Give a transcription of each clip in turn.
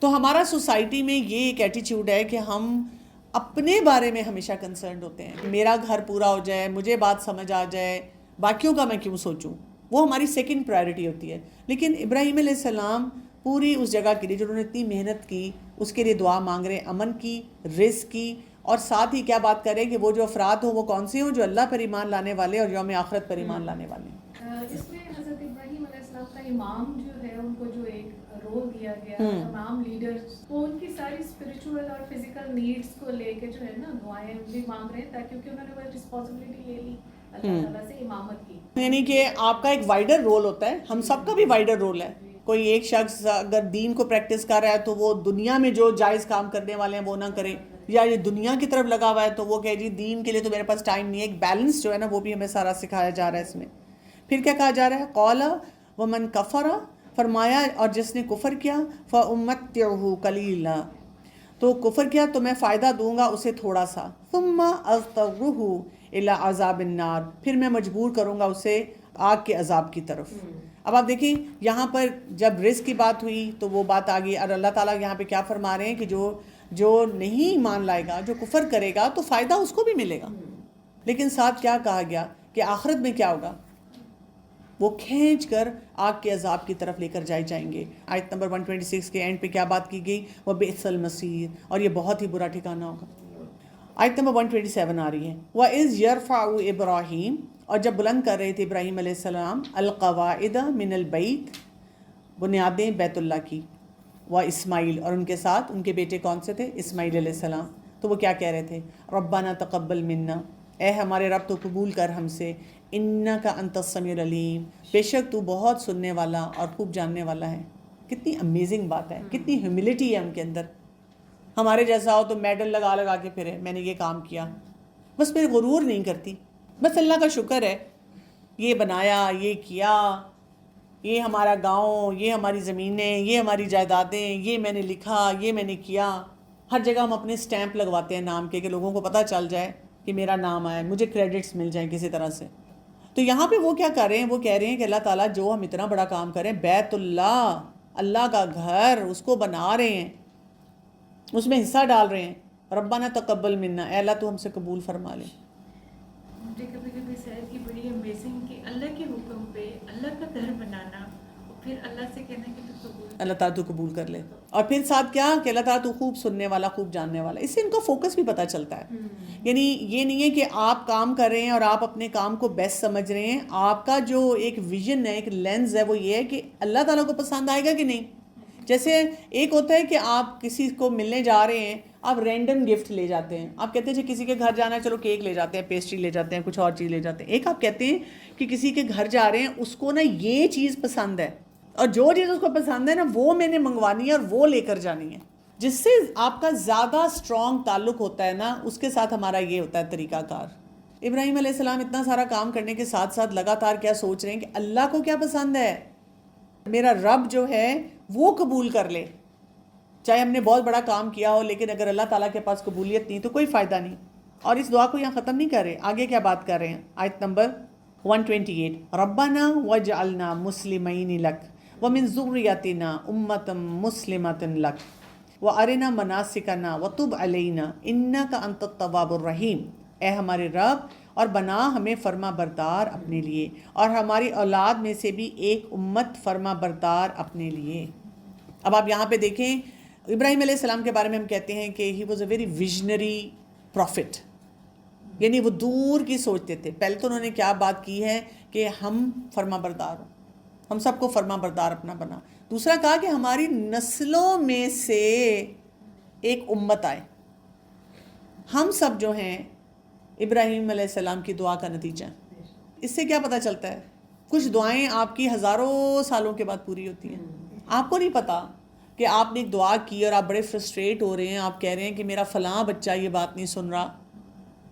تو ہمارا سوسائٹی میں یہ ایک ایٹیچیوڈ ہے کہ ہم اپنے بارے میں ہمیشہ کنسرنڈ ہوتے ہیں کہ میرا گھر پورا ہو جائے، مجھے بات سمجھ آ جائے، باقیوں کا میں کیوں سوچوں، وہ ہماری سیکنڈ پرائرٹی ہوتی ہے. لیکن ابراہیم علیہ السلام پوری اس جگہ کے لیے جنہوں نے اتنی محنت کی اس کے لیے دعا مانگ رہے ہیں، امن کی، رزق کی، اور ساتھ ہی کیا بات کریں کہ وہ جو افراد ہوں وہ کون سے ہوں؟ جو اللہ پر ایمان لانے والے اور یوم آخرت پر ایمان لانے والے ہیں. اس میں حضرت ابراہیم علیہ السلام کا امام جو ہے ان کو جو ایک رول دیا گیا، تمام لیڈرز وہ ان کی ساری اسپرچول اور فزیکل نیڈس کو لے کے جو ہے نا دعائیں بھی مانگ رہے ہیں، تاکہ کیونکہ انہوں نے وہ رسپانسبلٹی لے لی اللہ تعالیٰ سے امامت کی. یعنی کہ آپ کا ایک وائڈر رول ہوتا ہے، ہم سب کا بھی وائڈر رول ہے. کوئی ایک شخص اگر دین کو پریکٹس کر رہا ہے تو وہ دنیا میں جو جائز کام کرنے والے ہیں وہ نہ کریں، یا یہ دنیا کی طرف لگا ہوا ہے تو وہ کہے جی دین کے لیے تو میرے پاس ٹائم نہیں ہے. ایک بیلنس جو ہے نا وہ بھی ہمیں سارا سکھایا جا رہا ہے اس میں. پھر کیا کہا جا رہا ہے؟ قال ومن کفر، فرمایا اور جس نے کفر کیا، فامتعہ قلیلا، تو کفر کیا تو میں فائدہ دوں گا اسے تھوڑا سا، ثم اضطرہ الی عذاب النار، پھر میں مجبور کروں گا اسے آگ کے عذاب کی طرف. اب آپ دیکھیں یہاں پر جب رزق کی بات ہوئی تو وہ بات آ گئی، اور اللہ تعالیٰ یہاں پہ کیا فرما رہے ہیں کہ جو نہیں ایمان لائے گا، جو کفر کرے گا تو فائدہ اس کو بھی ملے گا. لیکن ساتھ کیا کہا گیا کہ آخرت میں کیا ہوگا؟ وہ کھینچ کر آگ کے عذاب کی طرف لے کر جائیں گے. آیت نمبر 126 کے اینڈ پہ کیا بات کی گئی؟ وَبِئْسَ الْمَصِيرُ، اور یہ بہت ہی برا ٹھکانہ ہوگا. آیت نمبر 127 آ رہی ہے، وَإِذْ يَرْفَعُ إِبْرَاهِيمُ، اور جب بلند کر رہے تھے ابراہیم علیہ السلام، القواعد من البیت، بنیادیں بیت اللہ کی، واسماعیل، اور ان کے ساتھ ان کے بیٹے کون سے تھے؟ اسماعیل علیہ السلام. تو وہ کیا کہہ رہے تھے؟ ربنا تقبل منا، اے ہمارے رب تو قبول کر ہم سے، انک انت السمیع العلیم، بے شک تو بہت سننے والا اور خوب جاننے والا ہے. کتنی امیزنگ بات ہے، کتنی ہیوملٹی ہے ان کے اندر. ہمارے جیسا ہو تو میڈل لگا لگا کے پھرے میں نے یہ کام کیا، بس پھر غرور نہیں کرتی، بس اللہ کا شکر ہے یہ بنایا، یہ کیا، یہ ہمارا گاؤں، یہ ہماری زمینیں، یہ ہماری جائیدادیں، یہ میں نے لکھا، یہ میں نے کیا. ہر جگہ ہم اپنے سٹیمپ لگواتے ہیں نام کے کہ لوگوں کو پتہ چل جائے کہ میرا نام آیا، مجھے کریڈٹس مل جائیں کسی طرح سے. تو یہاں پہ وہ کیا کر رہے ہیں؟ وہ کہہ رہے ہیں کہ اللہ تعالیٰ جو ہم اتنا بڑا کام کریں، بیت اللہ، اللہ کا گھر، اس کو بنا رہے ہیں، اس میں حصہ ڈال رہے ہیں. ربنا تقبل منا، اے اللہ تو ہم سے قبول فرما لے. مجھے کبھی کبھی سیر کی بڑی امیزنگ کہ اللہ کے حکم پہ اللہ کا گھر بنانا اور پھر اللہ سے کہنا کہ تو قبول، اللہ تعالیٰ تو قبول کر لے، اور پھر ساتھ کیا کہ اللہ تعالیٰ تو خوب سننے والا، خوب جاننے والا. اس سے ان کا فوکس بھی پتہ چلتا ہے. یعنی یہ نہیں ہے کہ آپ کام کر رہے ہیں اور آپ اپنے کام کو بیسٹ سمجھ رہے ہیں، آپ کا جو ایک ویژن ہے، ایک لینز ہے، وہ یہ ہے کہ اللہ تعالیٰ کو پسند آئے گا کہ نہیں. جیسے ایک ہوتا ہے کہ آپ کسی کو ملنے جا رہے ہیں، آپ رینڈم گفٹ لے جاتے ہیں، آپ کہتے ہیں جی کسی کے گھر جانا ہے چلو کیک لے جاتے ہیں، پیسٹری لے جاتے ہیں، کچھ اور چیز لے جاتے ہیں. ایک آپ کہتے ہیں کہ کسی کے گھر جا رہے ہیں، اس کو نا یہ چیز پسند ہے، اور جو چیز اس کو پسند ہے نا وہ میں نے منگوانی ہے اور وہ لے کر جانی ہے. جس سے آپ کا زیادہ سٹرونگ تعلق ہوتا ہے نا، اس کے ساتھ ہمارا یہ ہوتا ہے طریقہ کار. ابراہیم علیہ السلام اتنا سارا کام کرنے کے ساتھ ساتھ لگاتار کیا سوچ رہے ہیں کہ اللہ کو کیا پسند ہے، میرا رب جو ہے وہ قبول کر لے. چاہے ہم نے بہت بڑا کام کیا ہو، لیکن اگر اللہ تعالیٰ کے پاس قبولیت نہیں تو کوئی فائدہ نہیں. اور اس دعا کو یہاں ختم نہیں کر رہے، آگے کیا بات کر رہے ہیں؟ آیت نمبر 128، ربنا وجعلنا مسلمین لک ومن ذریتنا امۃ مسلمۃ لک وارنا مناسکنا وتب علینا انک انت التواب الرحیم. اے ہمارے رب، اور بنا ہمیں فرما بردار اپنے لیے، اور ہماری اولاد میں سے بھی ایک امت فرما بردار اپنے لیے. اب آپ یہاں پہ دیکھیں ابراہیم علیہ السلام کے بارے میں ہم کہتے ہیں کہ he was a very visionary prophet, یعنی وہ دور کی سوچتے تھے. پہلے تو انہوں نے کیا بات کی ہے کہ ہم فرما بردار ہوں، ہم سب کو فرما بردار اپنا بنا. دوسرا کہا کہ ہماری نسلوں میں سے ایک امت آئے. ہم سب جو ہیں ابراہیم علیہ السلام کی دعا کا نتیجہ. اس سے کیا پتہ چلتا ہے؟ کچھ دعائیں آپ کی ہزاروں سالوں کے بعد پوری ہوتی ہیں. آپ کو نہیں پتا کہ آپ نے ایک دعا کی اور آپ بڑے فرسٹریٹ ہو رہے ہیں، آپ کہہ رہے ہیں کہ میرا فلاں بچہ یہ بات نہیں سن رہا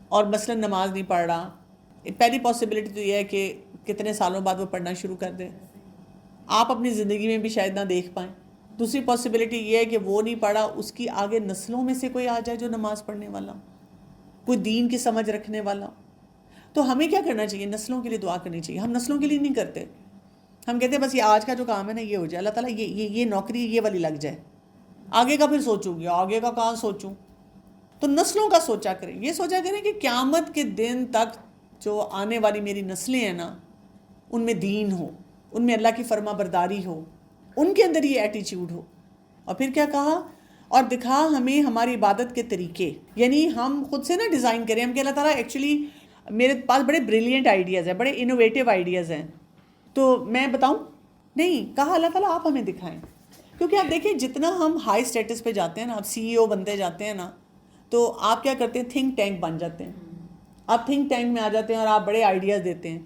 اور مثلاً نماز نہیں پڑھ رہا. پہلی پاسبلٹی تو یہ ہے کہ کتنے سالوں بعد وہ پڑھنا شروع کر دے، آپ اپنی زندگی میں بھی شاید نہ دیکھ پائیں. دوسری پاسبلٹی یہ ہے کہ وہ نہیں پڑھا، اس کی آگے نسلوں میں سے کوئی آ جائے جو نماز پڑھنے والا، کوئی دین کی سمجھ رکھنے والا. تو ہمیں کیا کرنا چاہیے؟ نسلوں کے لیے دعا کرنی چاہیے. ہم نسلوں کے لیے نہیں کرتے، ہم کہتے ہیں بس یہ آج کا جو کام ہے نا یہ ہو جائے، اللہ تعالیٰ یہ نوکری یہ والی لگ جائے. آگے کا پھر سوچوں گی، آگے کا کہاں سوچوں. تو نسلوں کا سوچا کریں، یہ سوچا کریں کہ قیامت کے دن تک جو آنے والی میری نسلیں ہیں نا، ان میں دین ہو، ان میں اللہ کی فرما برداری ہو، ان کے اندر یہ ایٹیچیوڈ ہو. اور پھر کیا کہا، اور دکھا ہمیں ہماری عبادت کے طریقے، یعنی ہم خود سے نہ ڈیزائن کریں. ہم کہ اللہ تعالیٰ ایکچولی میرے پاس بڑے بریلینٹ آئیڈیاز ہیں، بڑے انوویٹیو آئیڈیاز ہیں، تو میں بتاؤں؟ نہیں، کہا اللہ تعالیٰ آپ ہمیں دکھائیں. کیونکہ آپ دیکھیں جتنا ہم ہائی اسٹیٹس پہ جاتے ہیں نا، آپ CEO بنتے جاتے ہیں نا، تو آپ کیا کرتے ہیں، تھنک ٹینک بن جاتے ہیں. آپ تھنک ٹینک میں آ جاتے ہیں اور آپ بڑے آئیڈیاز دیتے ہیں.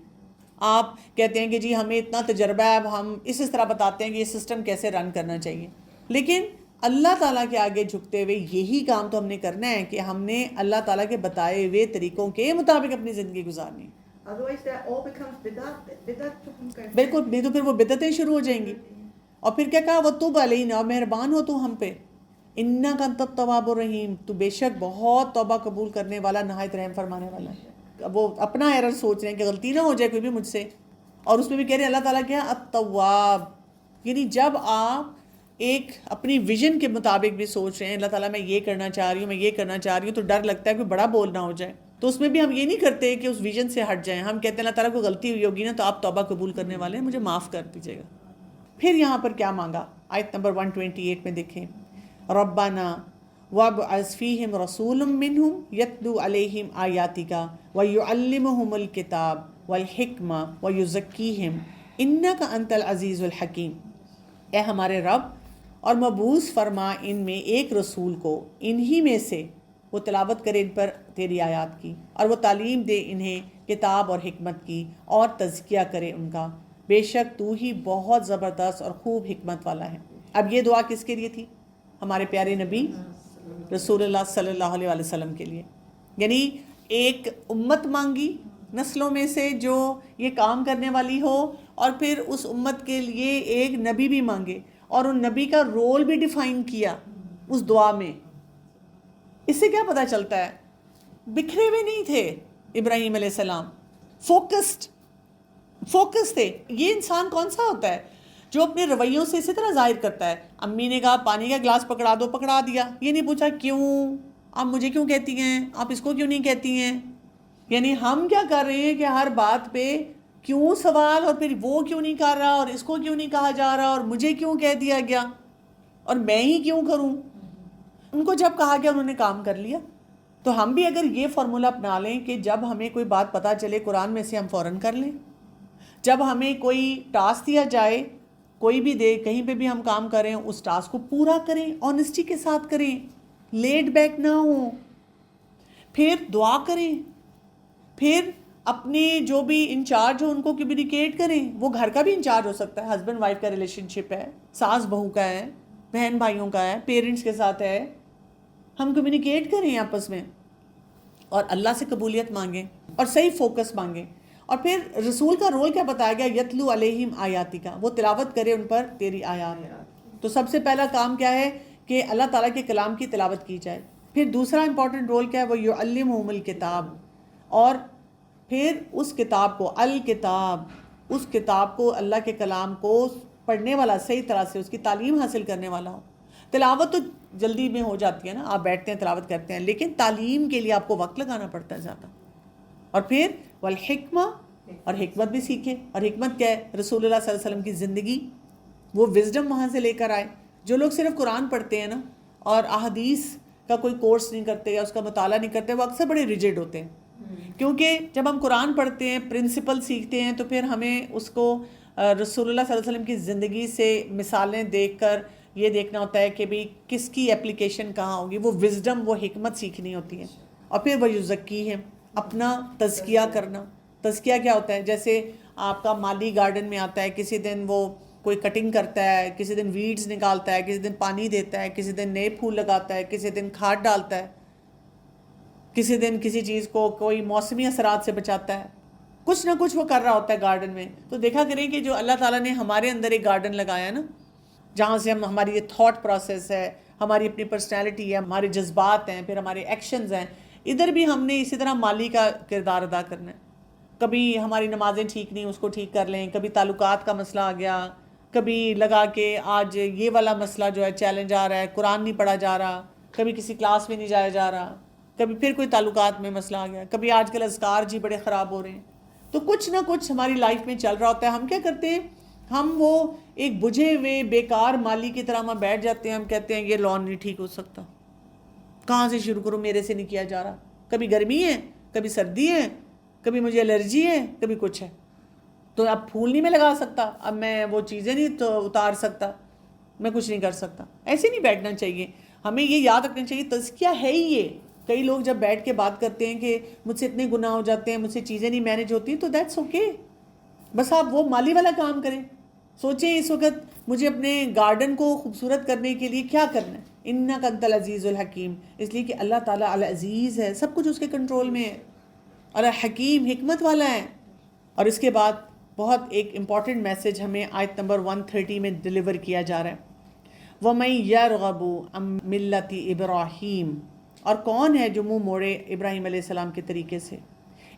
آپ کہتے ہیں کہ جی ہمیں اتنا تجربہ ہے، اب ہم اس طرح بتاتے ہیں کہ یہ سسٹم کیسے رن کرنا چاہیے. لیکن اللہ تعالیٰ کے آگے جھکتے ہوئے یہی کام تو ہم نے کرنا ہے کہ ہم نے اللہ تعالیٰ کے بتائے ہوئے طریقوں کے مطابق اپنی زندگی گزارنی ہے. بالکل، نہیں تو پھر وہ بدعتیں شروع ہو جائیں گی. اور پھر کیا کہا، وَتُوبْ عَلَيْنَا، اور مہربان ہو تو ہم پہ، اِنَّكَ أَنْتَ التَّوَّابُ الرَّحِيمُ، تو بے شک بہت توبہ قبول کرنے والا، نہایت رحم فرمانے والا ہے. اب وہ اپنا ایرر سوچ رہے ہیں کہ غلطی نہ ہو جائے کوئی بھی مجھ سے، اور اس میں بھی کہہ رہے ہیں اللہ تعالیٰ کیا التواب. یعنی جب آپ ایک اپنی ویژن کے مطابق بھی سوچ رہے ہیں، اللہ تعالیٰ میں یہ کرنا چاہ رہی ہوں، میں یہ کرنا چاہ رہی ہوں، تو ڈر لگتا ہے کوئی بڑا بول نہ ہو جائے. تو اس میں بھی ہم یہ نہیں کرتے کہ اس ویژن سے ہٹ جائیں. ہم کہتے ہیں اللہ تعالیٰ کو غلطی ہوئی ہوگی نا، تو آپ توبہ قبول کرنے والے ہیں، مجھے معاف کر دیجیے گا. پھر یہاں پر کیا مانگا، آیت نمبر 128 میں دیکھیں، ربنا وابعث فیہم رسولا منہم یتلو علیہم آیاتک ویعلمہم الکتاب والحکمہ ویزکیہم انک انت العزیز الحکیم. اے ہمارے رب، اور مبعوث فرما ان میں ایک رسول کو، انہی میں سے وہ تلاوت کرے ان پر تیری آیات کی، اور وہ تعلیم دے انہیں کتاب اور حکمت کی، اور تزکیہ کرے ان کا، بے شک تو ہی بہت زبردست اور خوب حکمت والا ہے. اب یہ دعا کس کے لیے تھی؟ ہمارے پیارے نبی رسول اللہ صلی اللہ علیہ وسلم کے لیے. یعنی ایک امت مانگی نسلوں میں سے جو یہ کام کرنے والی ہو، اور پھر اس امت کے لیے ایک نبی بھی مانگے، اور ان نبی کا رول بھی ڈیفائن کیا اس دعا میں. اس سے کیا پتہ چلتا ہے، بکھرے ہوئے نہیں تھے ابراہیم علیہ السلام، فوکس تھے. یہ انسان کون سا ہوتا ہے جو اپنے رویوں سے اسی طرح ظاہر کرتا ہے. امی نے کہا پانی کا گلاس پکڑا دو، پکڑا دیا، یہ نہیں پوچھا کیوں، آپ مجھے کیوں کہتی ہیں، آپ اس کو کیوں نہیں کہتی ہیں. یعنی ہم کیا کر رہے ہیں کہ ہر بات پہ کیوں سوال، اور پھر وہ کیوں نہیں کر رہا، اور اس کو کیوں نہیں کہا جا رہا، اور مجھے کیوں کہہ دیا گیا، اور میں ہی کیوں کروں. ان کو جب کہا گیا انہوں نے کام کر لیا. تو ہم بھی اگر یہ فارمولا اپنا لیں کہ جب ہمیں کوئی بات پتہ چلے قرآن میں سے، ہم فوراً کر لیں. جب ہمیں کوئی ٹاسک دیا جائے، کوئی بھی دے، کہیں پہ بھی ہم کام کریں، اس ٹاسک کو پورا کریں، آنیسٹی کے ساتھ کریں، لیٹ بیک نہ ہوں. پھر دعا کریں، پھر اپنے جو بھی انچارج ہو ان کو کمیونیکیٹ کریں. وہ گھر کا بھی انچارج ہو سکتا ہے، ہسبینڈ وائف کا ریلیشن شپ ہے، ساس بہو کا ہے، بہن بھائیوں کا ہے، پیرنٹس کے ساتھ ہے. ہم کمیونیکیٹ کریں آپس میں، اور اللہ سے قبولیت مانگیں، اور صحیح فوکس مانگیں. اور پھر رسول کا رول کیا بتایا گیا، یتلو علیہم آیاتی کا، وہ تلاوت کرے ان پر تیری آیات. تو سب سے پہلا کام کیا ہے کہ اللہ تعالیٰ کے کلام کی تلاوت کی جائے. پھر دوسرا امپورٹنٹ رول کیا ہے، وہ یعلمہم الکتاب، اور پھر اس کتاب کو، الکتاب، اس کتاب کو، اللہ کے کلام کو پڑھنے والا، صحیح طرح سے اس کی تعلیم حاصل کرنے والا ہو. تلاوت تو جلدی میں ہو جاتی ہے نا، آپ بیٹھتے ہیں تلاوت کرتے ہیں، لیکن تعلیم کے لیے آپ کو وقت لگانا پڑتا ہے زیادہ. اور پھر والحکمہ، اور حکمت بھی سیکھیں. اور حکمت کیا ہے، رسول اللہ صلی اللہ علیہ وسلم کی زندگی، وہ وزڈم وہاں سے لے کر آئے. جو لوگ صرف قرآن پڑھتے ہیں نا، اور احادیث کا کوئی کورس نہیں کرتے یا اس کا مطالعہ نہیں کرتے، وہ اکثر بڑے ریجڈ ہوتے ہیں. کیونکہ جب ہم قرآن پڑھتے ہیں، پرنسپل سیکھتے ہیں، تو پھر ہمیں اس کو رسول اللہ صلی اللہ علیہ وسلم کی زندگی سے مثالیں دیکھ کر یہ دیکھنا ہوتا ہے کہ بھی کس کی اپلیکیشن کہاں ہوگی. وہ وزڈم، وہ حکمت سیکھنی ہوتی ہے. اور پھر وہ یزکی ہے، اپنا تزکیہ کرنا. تزکیہ کیا ہوتا ہے، جیسے آپ کا مالی گارڈن میں آتا ہے، کسی دن وہ کوئی کٹنگ کرتا ہے، کسی دن ویڈز نکالتا ہے، کسی دن پانی دیتا ہے، کسی دن نئے پھول لگاتا ہے، کسی دن کھاد ڈالتا ہے، کسی دن کسی چیز کو کوئی موسمی اثرات سے بچاتا ہے. کچھ نہ کچھ وہ کر رہا ہوتا ہے گارڈن میں. تو دیکھا کریں کہ جو اللہ تعالیٰ نے ہمارے اندر ایک گارڈن لگایا نا، جہاں سے ہماری یہ تھاٹ پروسیس ہے، ہماری اپنی پرسنالٹی ہے، ہمارے جذبات ہیں، پھر ہمارے ایکشنز ہیں، ادھر بھی ہم نے اسی طرح مالی کا کردار ادا کرنا ہے. کبھی ہماری نمازیں ٹھیک نہیں، اس کو ٹھیک کر لیں. کبھی تعلقات کا مسئلہ آ گیا، کبھی لگا کے آج یہ والا مسئلہ جو ہے چیلنج آ رہا ہے، قرآن نہیں پڑھا جا رہا، کبھی کسی کلاس میں نہیں جایا جا رہا، کبھی پھر کوئی تعلقات میں مسئلہ آ گیا، کبھی آج کل اذکار جی بڑے خراب ہو رہے ہیں. تو کچھ نہ کچھ ہماری لائف میں چل رہا ہوتا ہے. ہم کیا کرتے ہیں، ہم وہ ایک بجھے ہوئے بیکار مالی کی طرح ہم بیٹھ جاتے ہیں. ہم کہتے ہیں یہ لون نہیں ٹھیک ہو سکتا، کہاں سے شروع کروں، میرے سے نہیں کیا جا رہا. کبھی گرمی ہے، کبھی سردی ہے، کبھی مجھے الرجی ہے، کبھی کچھ ہے. تو اب پھول نہیں میں لگا سکتا، اب میں وہ چیزیں نہیں تو اتار سکتا، میں کچھ نہیں کر سکتا. ایسے نہیں بیٹھنا چاہیے. ہمیں یہ یاد رکھنا چاہیے تزکیہ ہے ہی یہ. کئی لوگ جب بیٹھ کے بات کرتے ہیں کہ مجھ سے اتنے گناہ ہو جاتے ہیں، مجھ سے چیزیں نہیں مینیج ہوتی، تو دیٹس اوکے. بس آپ وہ مالی والا کام کریں. سوچیں اس وقت مجھے اپنے گارڈن کو خوبصورت کرنے کے لیے کیا کرنا ہے. انک انت العزیز الحکیم، اس لیے کہ اللہ تعالیٰ العزیز ہے، سب کچھ اس کے کنٹرول میں ہے، اور الحکیم حکمت والا ہے. اور اس کے بعد بہت ایک امپورٹنٹ میسج ہمیں آیت نمبر 130 میں ڈلیور کیا جا رہا ہے. وَمَن يَرْغَبُ عَن مِلَّةِ إِبْرَاهِيمَ، اور کون ہے جو منہ موڑے ابراہیم علیہ السلام کے طریقے سے.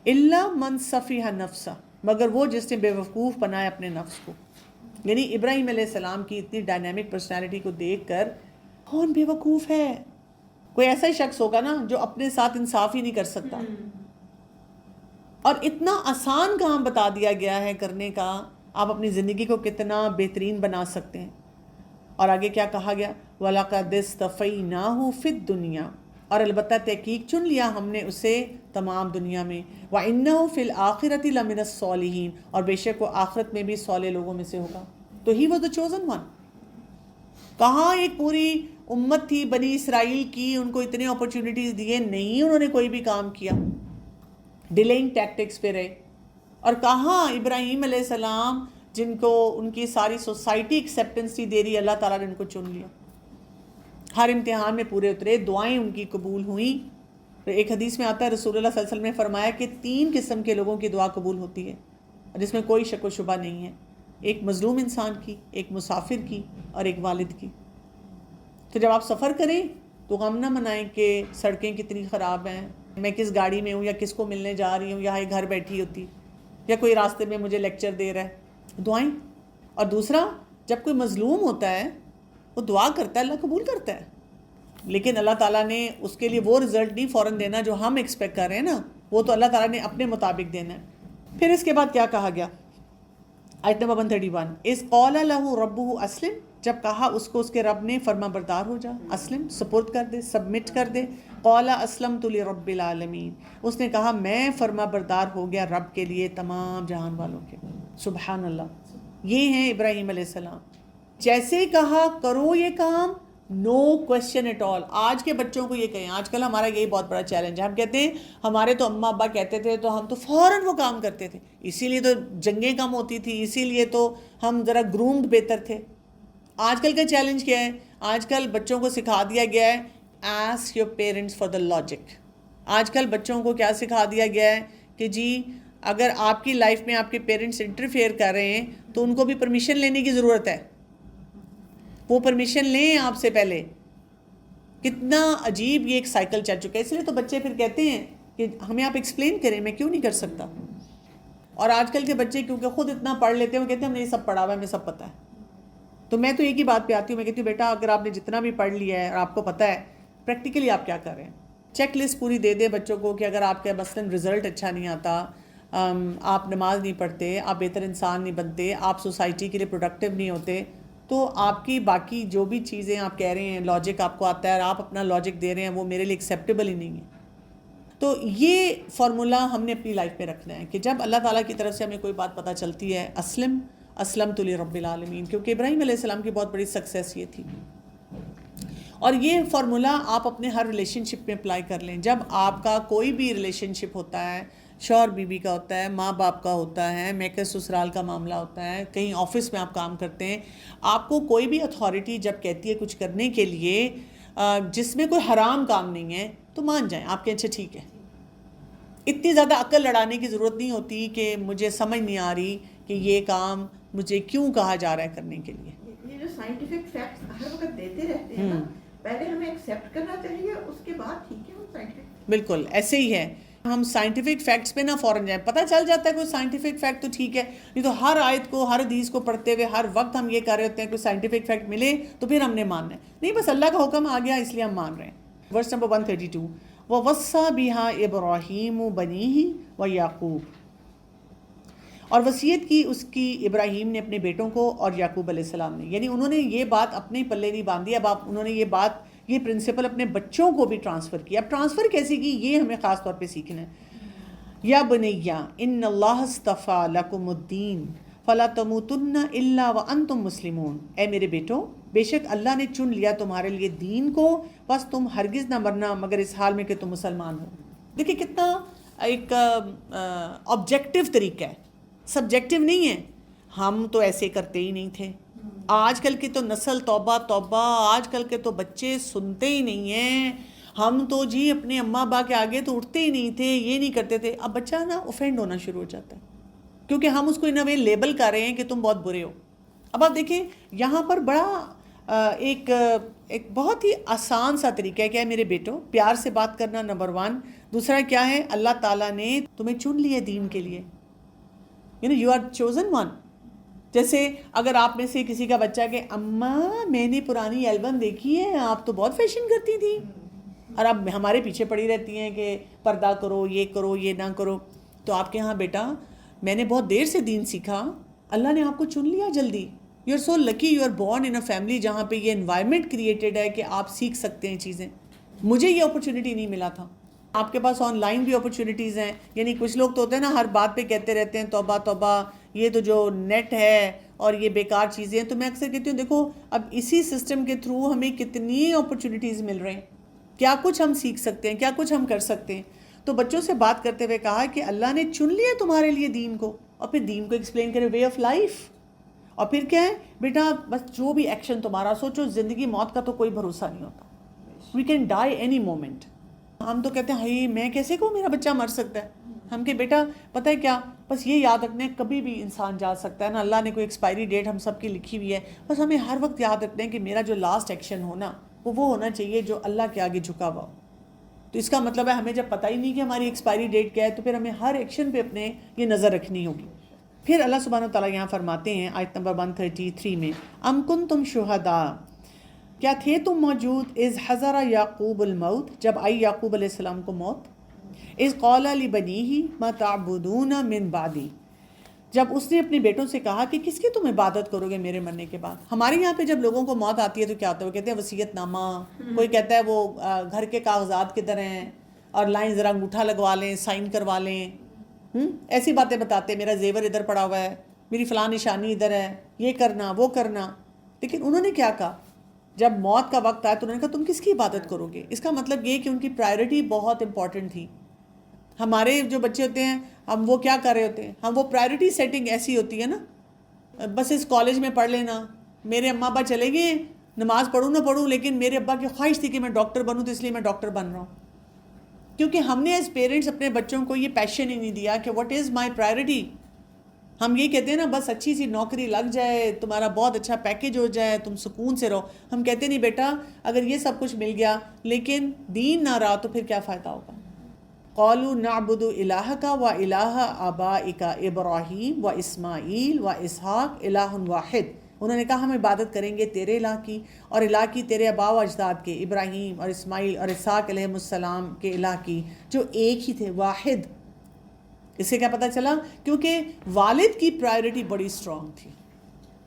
إِلَّا مَن سَفِهَ نَفْسَهُ، مگر وہ جس نے بے وقوف بنایا اپنے نفس کو. یعنی ابراہیم علیہ السلام کی اتنی ڈائنامک پرسنالٹی کو دیکھ کر کون بے وقوف ہے؟ کوئی ایسا ہی شخص ہوگا نا جو اپنے ساتھ انصاف ہی نہیں کر سکتا. اور اتنا آسان کام بتا دیا گیا ہے کرنے کا، آپ اپنی زندگی کو کتنا بہترین بنا سکتے ہیں. اور آگے کیا کہا گیا، وَلَقَدِ اسْتَفَيْنَاهُ فِي الدُّنْيَا، اور البتہ تحقیق چن لیا ہم نے اسے تمام دنیا میں. وَإِنَّهُ فِي الْآخِرَةِ لَمِنَ الصَّالِحِينَ، اور بے شک وہ آخرت میں بھی صالح لوگوں میں سے ہوگا. تو he was the chosen one. کہاں ایک پوری امت تھی بنی اسرائیل کی، ان کو اتنے اپرچونٹیز دیے نہیں، انہوں نے کوئی بھی کام کیا، ڈیلینگ ٹیکٹکس پہ رہے. اور کہاں ابراہیم علیہ السلام جن کو ان کی ساری سوسائٹی ایکسیپٹنس نہیں دے رہی، اللہ تعالیٰ نے ان کو چن لیا. ہر امتحان میں پورے اترے، دعائیں ان کی قبول ہوئیں. ایک حدیث میں آتا ہے رسول اللہ صلی اللہ علیہ وسلم نے فرمایا کہ 3 قسم کے لوگوں کی دعا قبول ہوتی ہے، جس میں کوئی شک و شبہ نہیں ہے. ایک مظلوم انسان کی، ایک مسافر کی، اور ایک والد کی. تو جب آپ سفر کریں تو غم نہ منائیں کہ سڑکیں کتنی خراب ہیں، میں کس گاڑی میں ہوں، یا کس کو ملنے جا رہی ہوں، یہاں گھر بیٹھی ہوتی، یا کوئی راستے میں مجھے لیکچر دے رہا ہے. دعائیں. اور دوسرا، جب کوئی مظلوم ہوتا ہے وہ دعا کرتا ہے، اللہ قبول کرتا ہے. لیکن اللہ تعالیٰ نے اس کے لیے وہ رزلٹ نہیں فوراً دینا جو ہم ایکسپیکٹ کر رہے ہیں نا، وہ تو اللہ تعالیٰ نے اپنے مطابق دینا ہے. پھر اس کے بعد کیا کہا گیا، آیت نمبر 131، اذ قال له ربه اسلم، جب کہا اس کو اس کے رب نے فرما بردار ہو جا، اسلم سپرد کر دے، سبمٹ کر دے. قال اسلمت لرب العالمین، اس نے کہا میں فرما بردار ہو گیا رب کے لیے تمام جہان والوں کے. سبحان اللہ. یہ ہیں ابراہیم علیہ السلام. جیسے کہا کرو یہ کام، نو کوشچن ایٹ آل. آج کے بچوں کو یہ کہیں، آج کل ہمارا یہی بہت بڑا چیلنج ہے. ہم کہتے ہیں ہمارے تو اماں ابا کہتے تھے تو ہم تو فوراً وہ کام کرتے تھے، اسی لیے تو جنگیں کم ہوتی تھی، اسی لیے تو ہم ذرا گرومڈ بہتر تھے. آج کل کا چیلنج کیا ہے، آج کل بچوں کو سکھا دیا گیا ہے ask your parents for the logic. آج کل بچوں کو کیا سکھا دیا گیا ہے کہ جی اگر آپ کی لائف میں آپ کے پیرنٹس انٹرفیئر کر رہے ہیں تو ان کو بھی پرمیشن لینے کی ضرورت ہے، وہ پرمیشن لیں آپ سے پہلے. کتنا عجیب یہ ایک سائیکل چل چکا ہے. اس لیے تو بچے پھر کہتے ہیں کہ ہمیں آپ ایکسپلین کریں، میں کیوں نہیں کر سکتا. اور آج کل کے بچے کیونکہ خود اتنا پڑھ لیتے ہیں، وہ کہتے ہیں ہم نے یہ سب پڑھا ہوا ہے، ہمیں سب پتہ ہے. تو میں تو ایک ہی بات پہ آتی ہوں، میں کہتی ہوں بیٹا اگر آپ نے جتنا بھی پڑھ لیا ہے اور آپ کو پتہ ہے پریکٹیکلی آپ کیا کر رہے ہیں. چیک لسٹ پوری دے دے بچوں کو کہ اگر آپ کا مثلاً رزلٹ اچھا نہیں آتا، آپ نماز نہیں پڑھتے، آپ بہتر انسان نہیں بنتے، آپ سوسائٹی کے لیے پروڈکٹیو نہیں ہوتے، تو آپ کی باقی جو بھی چیزیں آپ کہہ رہے ہیں، لاجک آپ کو آتا ہے اور آپ اپنا لاجک دے رہے ہیں، وہ میرے لیے ایکسیپٹیبل ہی نہیں ہے. تو یہ فارمولہ ہم نے اپنی لائف میں رکھنا ہے کہ جب اللہ تعالیٰ کی طرف سے ہمیں کوئی بات پتہ چلتی ہے، اسلمت لرب العالمین، کیونکہ ابراہیم علیہ السلام کی بہت بڑی سکسیس یہ تھی. اور یہ فارمولہ آپ اپنے ہر ریلیشن شپ میں اپلائی کر لیں. جب آپ کا کوئی بھی ریلیشن شپ ہوتا ہے، شوہر بیوی کا ہوتا ہے، ماں باپ کا ہوتا ہے، میکے سسرال کا معاملہ ہوتا ہے، کہیں آفس میں آپ کام کرتے ہیں، آپ کو کوئی بھی اتھارٹی جب کہتی ہے کچھ کرنے کے لیے جس میں کوئی حرام کام نہیں ہے تو مان جائیں، آپ کے اچھا ٹھیک ہے. اتنی زیادہ عقل لڑانے کی ضرورت نہیں ہوتی کہ مجھے سمجھ نہیں آ رہی کہ یہ کام مجھے کیوں کہا جا رہا ہے کرنے کے لیے. یہ جو سائنٹیفک فیکٹس ہر وقت دیتے رہتے ہیں نا، پہلے ہمیں ایکسیپٹ کرنا چاہیے، اس کے بعد ٹھیک ہے وہ سائنٹیفک. بالکل ایسے ہی ہے ہم سائنٹیفک فیکٹس پہ نہ فوراً جائیں. پتہ چل جاتا ہے کوئی سائنٹیفک فیکٹ تو ٹھیک ہے, نہیں تو ہر آیت کو ہر حدیث کو پڑھتے ہوئے ہر وقت ہم یہ کر رہے ہوتے ہیں کوئی سائنٹیفک فیکٹ ملے تو پھر ہم نے ماننا ہے. نہیں, بس اللہ کا حکم آ گیا اس لیے ہم مان رہے ہیں. ورس نمبر 132, وَوَصَّى بِهَا إِبْرَاهِيمُ بَنِيهِ وَيَعْقُوبُ, اور وصیت کی اس کی ابراہیم نے اپنے بیٹوں کو اور یعقوب علیہ السلام نے. یعنی انہوں نے یہ بات اپنے پلے نہیں باندھی, اب انہوں نے یہ پرنسپل اپنے بچوں کو بھی ٹرانسفر کیا. اب ٹرانسفر کیسے کی, یہ ہمیں خاص طور پہ سیکھنا ہے. یا بنیا ان اللہ اصطفیٰ لکم الدین فلا تموتن الا وانتم مسلمون, اے میرے بیٹو بے شک اللہ نے چن لیا تمہارے لیے دین کو, بس تم ہرگز نہ مرنا مگر اس حال میں کہ تم مسلمان ہو. دیکھیں کتنا ایک آبجیکٹو طریقہ ہے, سبجیکٹو نہیں ہے. ہم تو ایسے کرتے ہی نہیں تھے. آج کل کی تو نسل توبہ توبہ, آج کل کے تو بچے سنتے ہی نہیں ہیں. ہم تو جی اپنے اماں ابا کے آگے تو اٹھتے ہی نہیں تھے, یہ نہیں کرتے تھے. اب بچہ نا اوفینڈ ہونا شروع ہو جاتا ہے کیونکہ ہم اس کو ان وے لیبل کر رہے ہیں کہ تم بہت برے ہو. اب آپ دیکھیں یہاں پر بڑا ایک بہت ہی آسان سا طریقہ ہے. کیا ہے میرے بیٹو, پیار سے بات کرنا نمبر 1. دوسرا کیا ہے, اللہ تعالیٰ نے تمہیں چن لیا دین کے لیے, یو آر چوزن ون. جیسے اگر آپ میں سے کسی کا بچہ کہ اماں میں نے پرانی البم دیکھی ہے, آپ تو بہت فیشن کرتی تھی اور اب ہمارے پیچھے پڑی رہتی ہیں کہ پردہ کرو, یہ نہ کرو. تو آپ کے ہاں بیٹا میں نے بہت دیر سے دین سیکھا, اللہ نے آپ کو چن لیا جلدی. You are so lucky you are born in a family جہاں پہ یہ انوائرمنٹ کریٹڈ ہے کہ آپ سیکھ سکتے ہیں چیزیں. مجھے یہ اپرچونٹی نہیں ملا تھا. آپ کے پاس آن لائن بھی اپرچونٹیز ہیں. یعنی کچھ لوگ تو ہوتے ہیں نا ہر بات پہ کہتے رہتے ہیں توبہ توبہ, یہ تو جو نیٹ ہے اور یہ بیکار چیزیں ہیں. تو میں اکثر کہتی ہوں دیکھو اب اسی سسٹم کے تھرو ہمیں کتنی اپرچونٹیز مل رہے ہیں, کیا کچھ ہم سیکھ سکتے ہیں, کیا کچھ ہم کر سکتے ہیں. تو بچوں سے بات کرتے ہوئے کہا کہ اللہ نے چن لیا تمہارے لیے دین کو, اور پھر دین کو ایکسپلین کرے وے آف لائف. اور پھر کیا ہے بیٹا, بس جو بھی ایکشن تمہارا, سوچو زندگی موت کا تو کوئی بھروسہ نہیں ہوتا. We can die any moment. ہم تو کہتے ہیں ہائی میں کیسے کہوں میرا بچہ مر سکتا ہے. ہم کہ بیٹا پتہ ہے کیا, بس یہ یاد رکھنا ہے کبھی بھی انسان جا سکتا ہے نا. اللہ نے کوئی ایکسپائری ڈیٹ ہم سب کی لکھی ہوئی ہے, بس ہمیں ہر وقت یاد رکھنا ہے کہ میرا جو لاسٹ ایکشن ہونا وہ ہونا چاہیے جو اللہ کے آگے جھکا ہوا ہو. تو اس کا مطلب ہے ہمیں جب پتہ ہی نہیں کہ ہماری ایکسپائری ڈیٹ کیا ہے تو پھر ہمیں ہر ایکشن پہ اپنے یہ نظر رکھنی ہوگی. پھر اللہ سبحانہ و تعالیٰ یہاں فرماتے ہیں آیت نمبر 133 میں, ام کنتم شہداء, کیا تھے تم موجود, اذ حضر یعقوب الموت, جب آئی یعقوب علیہ السلام کو موت, اذ قال لبنیہ ما تعبدون من بعدی, جب اس نے اپنے بیٹوں سے کہا کہ کس کی تم عبادت کرو گے میرے مرنے کے بعد. ہمارے یہاں پہ جب لوگوں کو موت آتی ہے تو کیا ہوتا ہے, وہ کہتے ہیں وصیت نامہ, کوئی کہتا ہے وہ گھر کے کاغذات کدھر ہیں اور لائن ذرا انگوٹھا لگوا لیں, سائن کروا لیں, ایسی باتیں بتاتے ہیں, میرا زیور ادھر پڑا ہوا ہے, میری فلاں نشانی ادھر ہے, یہ کرنا وہ کرنا. لیکن انہوں نے کیا کہا, جب موت کا وقت آیا تو انہوں نے کہا تم کس کی عبادت کرو گے. اس کا مطلب یہ کہ ان کی پرائرٹی بہت امپورٹنٹ تھی. ہمارے جو بچے ہوتے ہیں ہم وہ کیا کر رہے ہوتے ہیں, ہم وہ پرائرٹی سیٹنگ ایسی ہوتی ہے نا, بس اس کالج میں پڑھ لینا, میرے اماں ابا چلے گئے, نماز پڑھوں نہ پڑھوں لیکن میرے ابا کی خواہش تھی کہ میں ڈاکٹر بنوں تو اس لیے میں ڈاکٹر بن رہا ہوں. کیونکہ ہم نے ایز پیرنٹس اپنے بچوں کو یہ پیشن ہی نہیں دیا کہ واٹ از مائی پرائرٹی. ہم یہ کہتے ہیں نا بس اچھی سی نوکری لگ جائے, تمہارا بہت اچھا پیکیج ہو جائے, تم سکون سے رہو. ہم کہتے نہیں بیٹا اگر یہ سب کچھ مل گیا لیکن دین نہ رہا تو پھر کیا فائدہ ہوگا. قالوا نعبد الہک و الہ آبائک ابراہیم و اسماعیل و اسحاق الہ واحد. انہوں نے کہا ہم عبادت کریں گے تیرے الہ کی اور الہ کی تیرے آباء و اجداد کے, ابراہیم اور اسماعیل اور اسحاق علیہ السلام کے الہ کی جو ایک ہی تھے, واحد. اس سے کیا پتہ چلا, کیونکہ والد کی پرائرٹی بڑی اسٹرانگ تھی,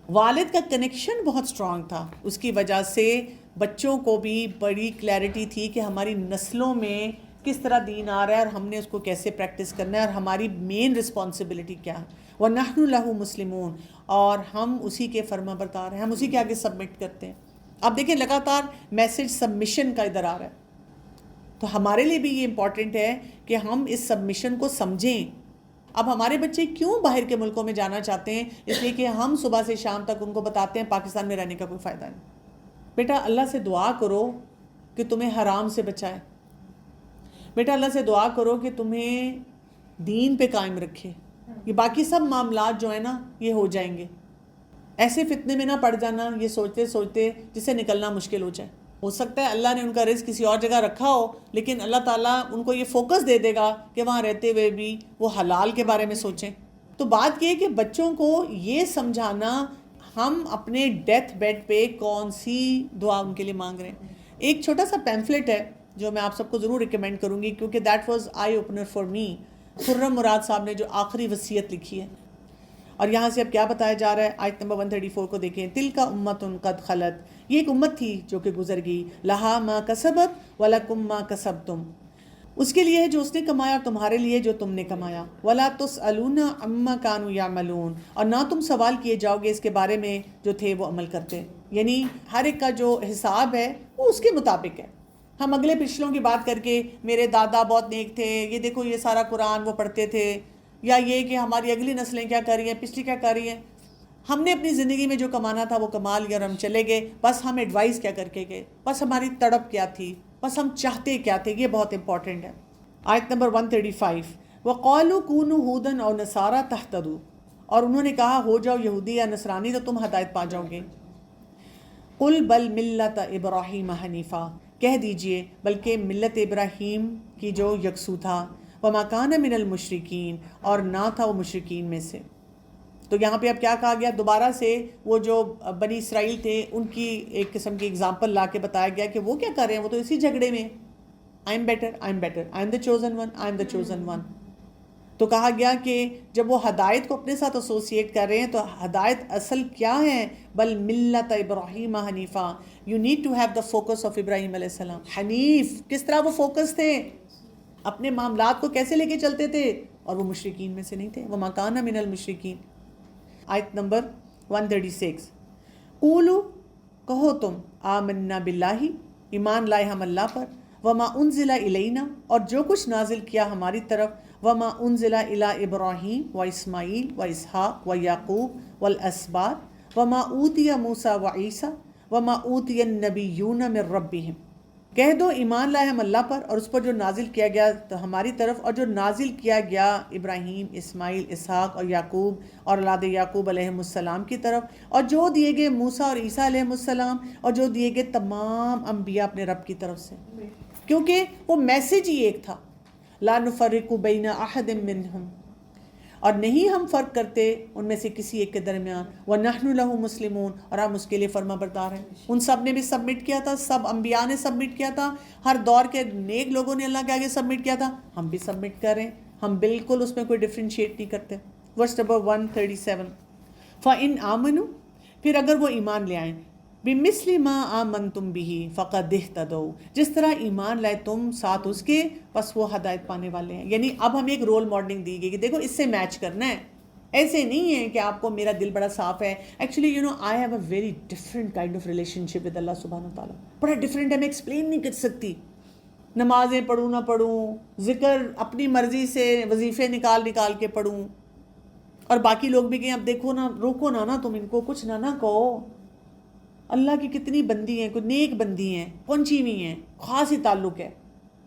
والد کا کنیکشن بہت اسٹرانگ تھا. اس کی وجہ سے بچوں کو بھی بڑی کلیئرٹی تھی کہ ہماری نسلوں میں کس طرح دین آ رہا ہے اور ہم نے اس کو کیسے پریکٹس کرنا ہے اور ہماری مین رسپانسبلٹی کیا ہے. وَنَحْنُ لَهُ مُسْلِمُونَ, اور ہم اسی کے فرما بردار ہیں, ہم اسی کے آگے سبمٹ کرتے ہیں. اب دیکھیں لگاتار میسج سبمیشن کا ادھر آ رہا ہے. تو ہمارے لیے بھی یہ امپورٹنٹ ہے کہ ہم اس سبمیشن کو سمجھیں. اب ہمارے بچے کیوں باہر کے ملکوں میں جانا چاہتے ہیں, اس لیے کہ ہم صبح سے شام تک ان کو بتاتے ہیں پاکستان میں رہنے کا کوئی فائدہ نہیں. بیٹا اللہ سے دعا کرو کہ تمہیں حرام سے بچائے, بیٹا اللہ سے دعا کرو کہ تمہیں دین پہ قائم رکھے. یہ باقی سب معاملات جو ہیں نا یہ ہو جائیں گے. ایسے فتنے میں نہ پڑ جانا یہ سوچتے سوچتے جس سے نکلنا مشکل ہو جائے. ہو سکتا ہے اللہ نے ان کا رزق کسی اور جگہ رکھا ہو، لیکن اللہ تعالیٰ ان کو یہ فوکس دے دے گا کہ وہاں رہتے ہوئے بھی وہ حلال کے بارے میں سوچیں. تو بات یہ ہے کہ بچوں کو یہ سمجھانا ہم اپنے ڈیتھ بیڈ پہ کون سی دعا ان کے لیے مانگ رہے ہیں. ایک چھوٹا سا پیمفلٹ ہے جو میں آپ سب کو ضرور ریکمینڈ کروں گی، کیونکہ that was eye opener for me. Khurram Murad صاحب نے جو آخری وصیت لکھی ہے، اور یہاں سے اب کیا بتایا جا رہا ہے، آیت نمبر 134 کو دیکھیں. تلک امت قد خلت، یہ ایک امت تھی جو کہ گزر گئی. لہا ما کسبت ولکم ما کسبتم، اس کے لیے ہے جو اس نے کمایا اور تمہارے لیے جو تم نے کمایا. ولا تسألون عما كانوا يعملون، اور نہ تم سوال کیے جاؤ گے اس کے بارے میں جو تھے وہ عمل کرتے. یعنی ہر ایک کا جو حساب ہے وہ اس کے مطابق ہے. ہم اگلے پچھلوں کی بات کر کے میرے دادا بہت نیک تھے، یہ دیکھو یہ سارا قرآن وہ پڑھتے تھے، یا یہ کہ ہماری اگلی نسلیں کیا کر رہی ہیں، پچھلی کیا کر رہی ہیں. ہم نے اپنی زندگی میں جو کمانا تھا وہ کما لیا اور ہم چلے گئے. بس ہم ایڈوائز کیا کر کے گئے، بس ہماری تڑپ کیا تھی، بس ہم چاہتے کیا تھے. یہ بہت امپورٹنٹ ہے. آیت نمبر 135، وَقَالُوا كُونُوا هُودًا أَوْ نَصَارَىٰ تَهْتَدُوا، اور انہوں نے کہا ہو جاؤ یہودی یا نصرانی تو تم ہدایت پا جاؤ گے. قُلْ بَلْ مِلَّةَ إِبْرَاهِيمَ حَنِيفًا، کہہ دیجئے بلکہ ملت ابراہیم کی جو یکسو تھا. وَمَا كَانَ مِنَ الْمُشْرِكِينَ، اور نہ تھا وہ مشرکین میں سے. تو یہاں پہ اب کیا کہا گیا، دوبارہ سے وہ جو بنی اسرائیل تھے ان کی ایک قسم کی اگزامپل لا کے بتایا گیا کہ وہ کیا کر رہے ہیں، وہ تو اسی جھگڑے میں I am better, I am better, I am the chosen one, I am the chosen one. تو کہا گیا کہ جب وہ ہدایت کو اپنے ساتھ ایسوسیٹ کر رہے ہیں تو ہدایت اصل کیا ہے، بل ملت ابراہیم حنیفہ. You need to have the focus of Ibrahim علیہ السلام. حنیف، کس طرح وہ فوکس تھے، اپنے معاملات کو کیسے لے کے چلتے تھے، اور وہ مشرکین میں سے نہیں تھے. وما کان من المشرکین. آیت نمبر 136، قولو، کہو تم، آمنا باللہ، ایمان لائے ہم اللہ پر، وما انزل الینا، اور جو کچھ نازل کیا ہماری طرف، وما انزل الی ابراہیم و اسماعیل و اسحاق و یعقوب والاسباط وما اوتی موسیٰ و عیسیٰ وما اوتی النبیون من ربہم. کہہ دو ایمان لائے ہم اللہ پر اور اس پر جو نازل کیا گیا تو ہماری طرف، اور جو نازل کیا گیا ابراہیم، اسماعیل، اسحاق اور یعقوب اور اولاد یعقوب علیہم السلام کی طرف، اور جو دیے گئے موسیٰ اور عیسیٰ علیہم السلام، اور جو دیے گئے تمام انبیاء اپنے رب کی طرف سے. کیونکہ وہ میسیج ہی ایک تھا، لا نفرق بین احد منہم، اور نہیں ہم فرق کرتے ان میں سے کسی ایک کے درمیان. وَنَحْنُ لَهُ مُسْلِمُونَ، اور ہم اس کے لیے فرما بردار ہیں. ان سب نے بھی سبمٹ کیا تھا، سب انبیاء نے سبمٹ کیا تھا، ہر دور کے نیک لوگوں نے اللہ کے آگے سبمٹ کیا تھا، ہم بھی سبمٹ کر رہے ہیں. ہم بالکل اس میں کوئی ڈفرینشیٹ نہیں کرتے. ورس نمبر 137، فَإِنْ آمَنُوا، پھر اگر وہ ایمان لے آئیں، بِمِثْلِ مَا آمَنْتُمْ بِهِ فَقَدِ اهْتَدَوْا، جس طرح ایمان لائے تم ساتھ اس کے، بس وہ ہدایت پانے والے ہیں. یعنی اب ہمیں ایک رول ماڈلنگ دی گئی کہ دیکھو اس سے میچ کرنا ہے. ایسے نہیں ہے کہ آپ کو میرا دل بڑا صاف ہے. Actually I have a very different kind of relationship with Allah سبحانہ و تعالیٰ. بڑا ڈفرینٹ ہے، میں ایکسپلین نہیں کر سکتی. نمازیں پڑھوں نہ پڑھوں، ذکر اپنی مرضی سے وظیفے نکال کے پڑھوں، اور باقی لوگ بھی کہیں اب دیکھو نا، روکو نا تم ان کو، کچھ نہ کہو. اللہ کی کتنی بندی ہیں، کوئی نیک بندی ہیں، پہنچی ہوئی ہیں، خاص ہی تعلق ہے.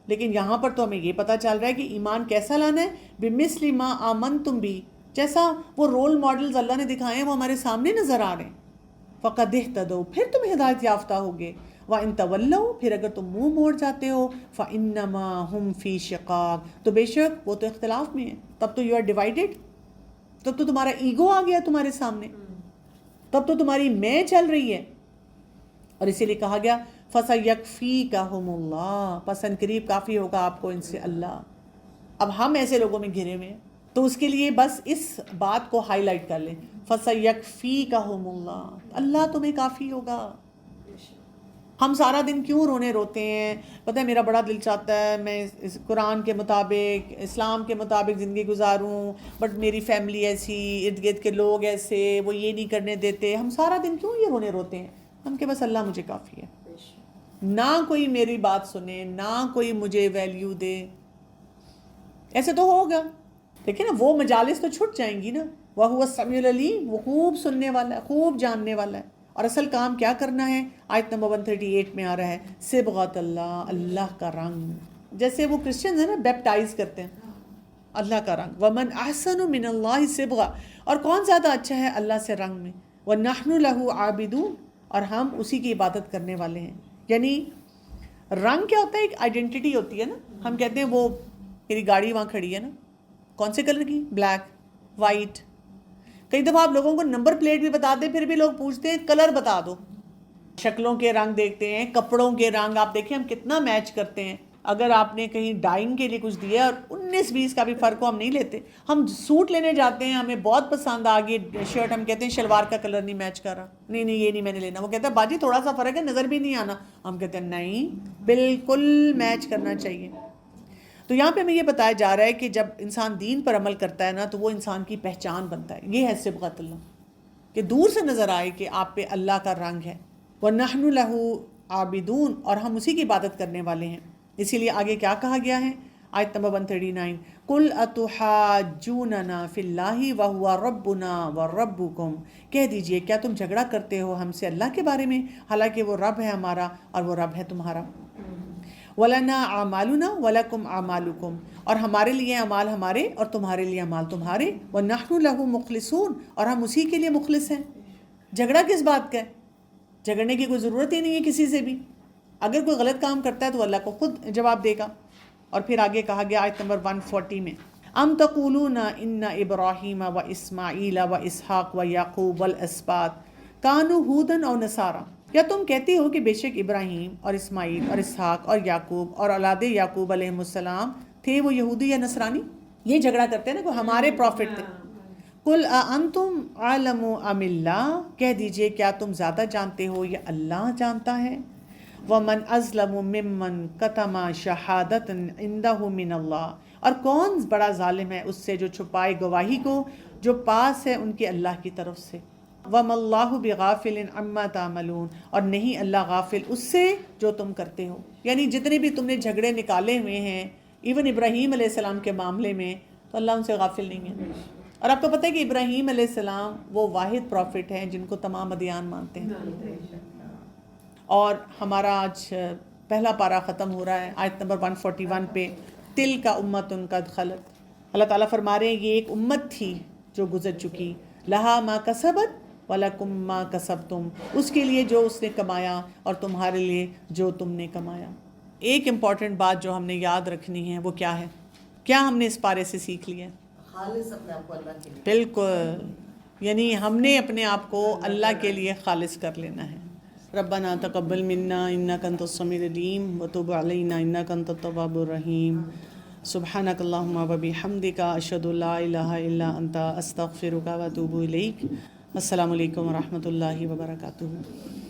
لیکن یہاں پر تو ہمیں یہ پتہ چل رہا ہے کہ ایمان کیسا لانا ہے، بِمِثْلِ مَا آمَنْتُمْ بِهِ، جیسا وہ رول ماڈلز اللہ نے دکھائے ہیں وہ ہمارے سامنے نظر آ رہے ہیں. فَقَدِ اهْتَدَوْا، پھر تم ہدایت یافتہ ہوگے. وَإِن تَوَلَّوْا، پھر اگر تم منہ موڑ جاتے ہو، فَإِنَّمَا هُمْ فِي شِقَاقٍ، تو بے شک وہ تو اختلاف میں ہیں. تب تو یو آر ڈیوائیڈڈ، تب تو تمہارا ایگو آ گیا تمہارے سامنے، تب تو تمہاری میں چل رہی ہے. اور اسی لیے کہا گیا فَسَيَكْفِيكَهُمُ اللَّهُ، پس ان قریب کافی ہوگا آپ کو ان سے اللہ. اب ہم ایسے لوگوں میں گھرے ہوئے ہیں تو اس کے لیے بس اس بات کو ہائی لائٹ کر لیں، فَسَيَكْفِيكَهُمُ اللَّهُ، اللہ تمہیں کافی ہوگا. ہم سارا دن کیوں روتے ہیں؟ پتہ ہے میرا بڑا دل چاہتا ہے میں اس قرآن کے مطابق، اسلام کے مطابق زندگی گزاروں، بٹ میری فیملی ایسی، ارد گرد کے لوگ ایسے، وہ یہ نہیں کرنے دیتے. ہم سارا دن کیوں یہ روتے ہیں؟ ہم کہ بس اللہ مجھے کافی ہے، نہ کوئی میری بات سنے، نہ کوئی مجھے ویلیو دے. ایسے تو ہوگا، دیکھیں نا وہ مجالس تو چھٹ جائیں گی نا. وَهُوَ السَّمِيعُ الْعَلِيمُ، وہ خوب سننے والا ہے، خوب جاننے والا ہے. اور اصل کام کیا کرنا ہے؟ آیت نمبر 138 میں آ رہا ہے، صبغۃ اللہ، اللہ کا رنگ. جیسے وہ کرسچنز ہیں نا، بیپٹائز کرتے ہیں، اللہ کا رنگ. وَمَنْ أَحْسَنُ مِنَ اللَّهِ صِبْغَةً، اور کون زیادہ اچھا ہے اللہ سے رنگ میں. وَنَحْنُ لَهُ عَابِدُونَ، اور ہم اسی کی عبادت کرنے والے ہیں. یعنی رنگ کیا ہوتا ہے؟ ایک آئیڈینٹی ہوتی ہے نا. ہم کہتے ہیں وہ میری گاڑی وہاں کھڑی ہے نا، کون سے کلر کی؟ Black, white. کئی دفعہ آپ لوگوں کو نمبر پلیٹ بھی بتا دیں، پھر بھی لوگ پوچھتے ہیں کلر بتا دو. شکلوں کے رنگ دیکھتے ہیں، کپڑوں کے رنگ آپ دیکھیں ہم کتنا میچ کرتے ہیں. اگر آپ نے کہیں ڈائنگ کے لیے کچھ دیا اور 19-20 کا بھی فرق ہو، ہم نہیں لیتے. ہم سوٹ لینے جاتے ہیں، ہمیں بہت پسند آ گئی شرٹ، ہم کہتے ہیں شلوار کا کلر نہیں میچ کر رہا، نہیں یہ نہیں میں نے لینا. وہ کہتا ہے باجی تھوڑا سا فرق ہے، نظر بھی نہیں آنا. ہم کہتے ہیں نہیں، بالکل میچ کرنا چاہیے. تو یہاں پہ ہمیں یہ بتایا جا رہا ہے کہ جب انسان دین پر عمل کرتا ہے نا تو وہ انسان کی پہچان بنتا ہے. یہ ہے صبغۃ اللہ، کہ دور سے نظر آئے کہ آپ پہ اللہ کا رنگ ہے. وَنَحْنُ لَهُ عَابِدُونَ، اور ہم اسی کی عبادت کرنے والے ہیں. اسی لیے آگے کیا کہا گیا ہے آیت نمبر 139، قُلْ أَتُحَاجُّونَنَا فِي اللَّهِ وَهُوَ رَبُّنَا وَرَبُّكُمْ، کہہ دیجئے کیا تم جھگڑا کرتے ہو ہم سے اللہ کے بارے میں، حالانکہ وہ رب ہے ہمارا اور وہ رب ہے تمہارا. وَلَنَا أَعْمَالُنَا وَلَكُمْ أَعْمَالُكُمْ، اور ہمارے لیے اعمال ہمارے اور تمہارے لیے اعمال تمہارے. وَنَحْنُ لَهُ مُخْلِصُونَ، اور ہم اسی کے لیے مخلص ہیں. جھگڑا کس بات کا ہے؟ جھگڑنے کی کوئی ضرورت ہی نہیں ہے کسی سے بھی. اگر کوئی غلط کام کرتا ہے تو اللہ کو خود جواب دے گا. اور پھر آگے کہا گیا آیت نمبر 140 میں، ام تقولون ان ابراہیم و اسماعیل و اسحاق و یعقوب والاسباط کانوا ھودا او نصارا، کیا تم کہتے ہو کہ بے شک ابراہیم اور اسماعیل اور اسحاق اور یعقوب اور اولاد یعقوب علیہ السلام تھے وہ یہودی یا نصرانی؟ یہ جھگڑا کرتے ہیں نا کہ ہمارے پروفٹ تھے. قل اانتم عالم ام اللہ، کہہ دیجئے کیا تم زیادہ جانتے ہو یا اللہ جانتا ہے. ومن ازلم ممن کتم شہادۃ عندہ من اللہ، اور کون بڑا ظالم ہے اس سے جو چھپائے گواہی کو جو پاس ہے ان کے اللہ کی طرف سے. وما اللہ بغافل عما تعملون، اور نہیں اللہ غافل اس سے جو تم کرتے ہو. یعنی جتنے بھی تم نے جھگڑے نکالے ہوئے ہیں ایون ابراہیم علیہ السلام کے معاملے میں، تو اللہ ان سے غافل نہیں ہے. اور آپ کو پتہ ہے کہ ابراہیم علیہ السلام وہ واحد پروفٹ ہیں جن کو تمام ادیان مانتے ہیں. اور ہمارا آج پہلا پارہ ختم ہو رہا ہے آیت نمبر 141 پہ، تلک امۃ قد خلت. اللہ تعالیٰ فرما رہے ہیں یہ ایک امت تھی جو گزر چکی، لہا ما کسبت ولکم ما کسبتم، اس کے لیے جو اس نے کمایا اور تمہارے لیے جو تم نے کمایا. ایک امپورٹنٹ بات جو ہم نے یاد رکھنی ہے وہ کیا ہے؟ کیا ہم نے اس پارے سے سیکھ لیا؟ خالص اپنے آپ کو اللہ کے لیے. بالکل، یعنی ہم نے اپنے آپ کو اللہ کے لیے خالص کر لینا ہے. ربنا تقبل منا انک انت السمیع العلیم وتب علینا انک انت التواب الرحیم. سبحانک اللہم وبحمدک اشہد ان لا الہ الا انت استغفرک واتوب الیک. السلام علیکم ورحمۃ اللہ وبرکاتہ.